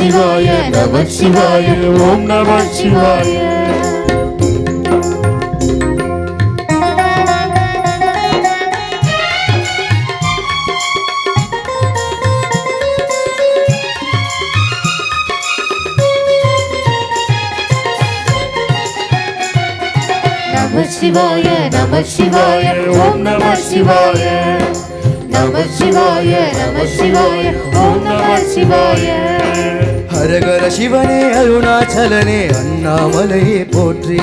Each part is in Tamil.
சிவாய நம சிவாய ஓம் நம சிவாய. நம சிவாய நம சிவாய ஓம் நம சிவாய. நம சிவாய நம சிவாய ஓம் நம சிவாய. ஹரஹர சிவனே அருணாச்சலனே அண்ணாமலையே போற்றி.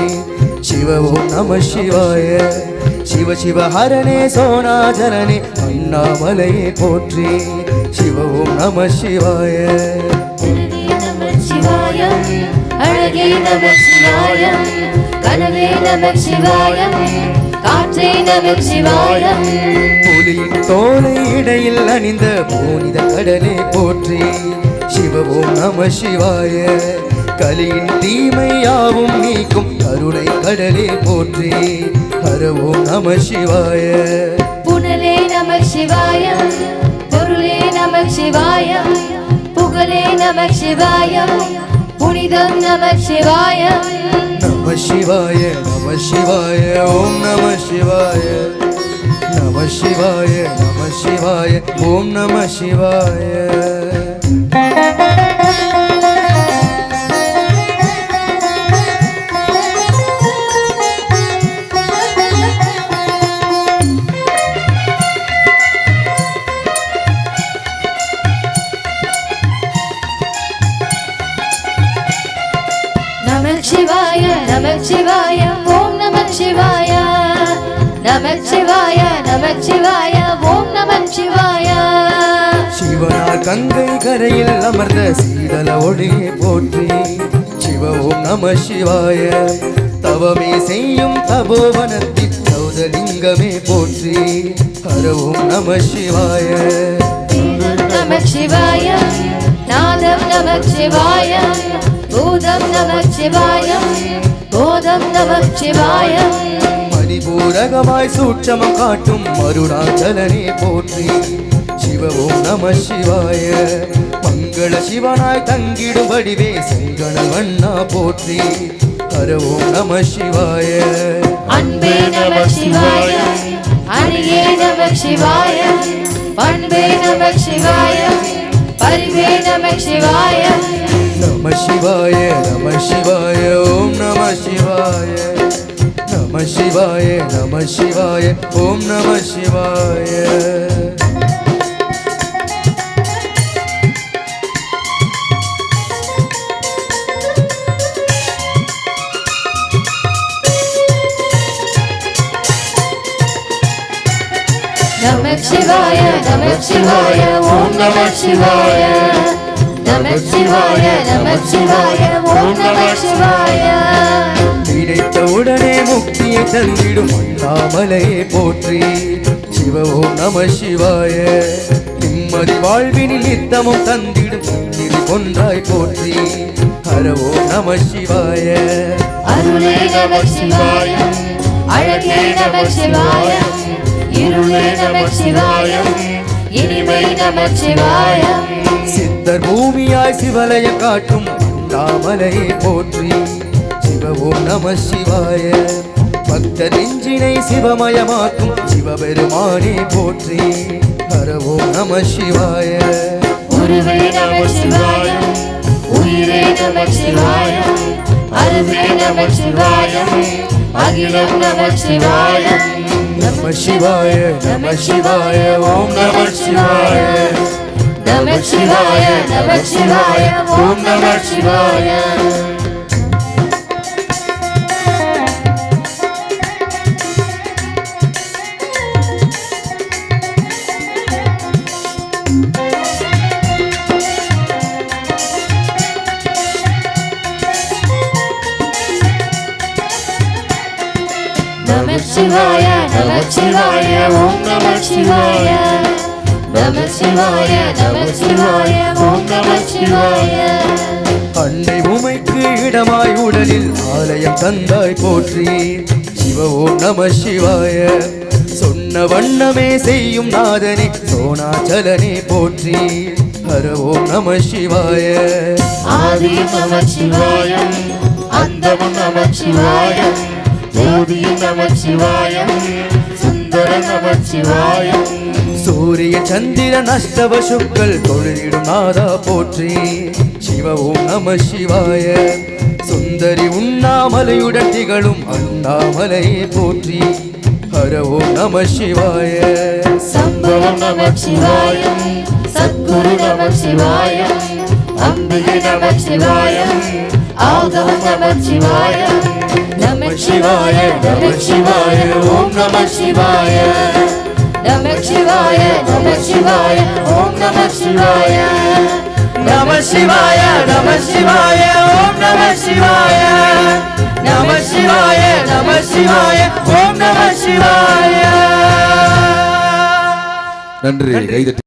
சிவ ஓம் நம சிவாய. சிவ சிவ ஹரனே சோனாச்சலனே அண்ணாமலையே போற்றி. சிவ ஓம் நம சிவாய. நம சிவாய அழகே நம சிவாய. கனவே நம சிவாய. காற்றே நம சிவாய. புலியின் தோலை இடையில் அணிந்த புனித கடலே போற்றி. சிவ ஓம் நம சிவாய. கலியின் தீமையாவும் நீக்கும் கருணை கடலே போற்றி. ஹர ஓம் நம சிவாய. புனலே நம சிவாய. பொருளே நம சிவாய. புகழே நம சிவாய. புனிதம் நம சிவாய. நம சிவாய நம சிவாய ஓம் நம சிவாய. நம சிவாய நம சிவாய ஓம் நம சிவாய. நம சிவாய நம சிவாய ஓம் நம சிவாய. நம சிவாய நம சிவாய ஓம் நம சிவாய. சிவனார் கங்கை கரையில் அமர்ந்த சீதல ஒளியை போற்றி. சிவ ஓம் நம சிவாய. தவமே செய்யும் தபோவனத்தின் சௌதலிங்கமே போற்றி. ஹர ஓம் நம சிவாய. நம சிவாய நாதம் நம சிவாய. பூதம் நம சிவாய. போதம் நம சிவாய. மணிபூரகமாய் சூட்சமம் காட்டும் அருணாச்சலனே போற்றி. சிவ ஓம் நம சிவாய. மங்கள சிவனாய் தங்கிடும் வடிவே செங்கண வண்ணா போற்றி. ஹர ஓம் நம சிவாய. அன்பே நம சிவாய. அரியே நம சிவாய. பண்பே நம சிவாய. பரிவே நம சிவாய. நம சிவாய நம சிவாய ஓம் நம சிவாய. நம சிவாய நம சிவாய ஓம் நம சிவாய. நம சிவாய நம சிவாய ஓம் நம சிவாய. நம சிவாய நம சிவாய ஓம் நம சிவாய. நினைத்த உடனே முக்தியை தந்திடும் அண்ணாமலையே போற்றி. சிவ ஓம் நம சிவாய. நிம்மதி வாழ்வினில் நித்தமும் தந்திடும் நிதி கொன்றாய் போற்றி. ஹர ஓம் நம சிவாய. அருளே நம சிவாய. அழகே நம சிவாய. இருளே நம சிவாய. இனிமை நம சிவாய. சித்தர் பூமியாய் சிவலய காட்டும் அண்ணாமலையை போற்றி. சிவ ஓம் நம சிவாய. பக்த நெஞ்சினை சிவமயமாக்கும் சிவபெருமானே போற்றி. ஹர ஓம் நம சிவாய. உருவே நம சிவாய. உயிரே நம சிவாய. அருவே நம சிவாய. அகிலம் நம சிவாய. நம சிவாய நம சிவாய ஓம் நம சிவாய. நம சிவாய நம சிவாய ஓம் நம சிவாய. நம சிவாய நம சிவாய ஓம் நம சிவாய. நம சிவாய நம சிவாய ஓம் நம சிவாய. அன்னை உமைக்கு இடமாய் உடலில் ஆலயம் தந்தாய் போற்றி. சிவ ஓம் நம சிவாய. சொன்ன வண்ணமே செய்யும் நாதனே சோனாச்சலனே போற்றி. ஹர ஓம் நம சிவாய. ஆதியும் நமச்சிவாயம், அந்தமும் நமச்சிவாயம், ஜோதியும் நமச்சிவாயம், சுந்தர நமச்சிவாயம். சூரிய சந்திரன் அஷ்டவ சுக்கள் தொழிலிடும் நாதா போற்றி. சிவ ஓம் நம சிவாய. சுந்தரி உண்ணாமலையுடன் திகழும் அண்ணாமலையை போற்றி. ஹர ஓம் நம சிவாய. சம்பவம் நமச்சிவாயம், சத்குரு நமச்சிவாயம், அம்பிகை நமச்சிவாயம், ஆகமம் நமச்சிவாயம். நமச்சிவாய நமச்சிவாய ஓம் நமச்சிவாய, நமச்சிவாய நமச்சிவாய ஓம் நமச்சிவாய, நமசிவாய நமசிவாய ஓம் நமசிவாய. நமசிவாய நமசிவாய ஓம் நமசிவாய. நன்றி. கைதட்டி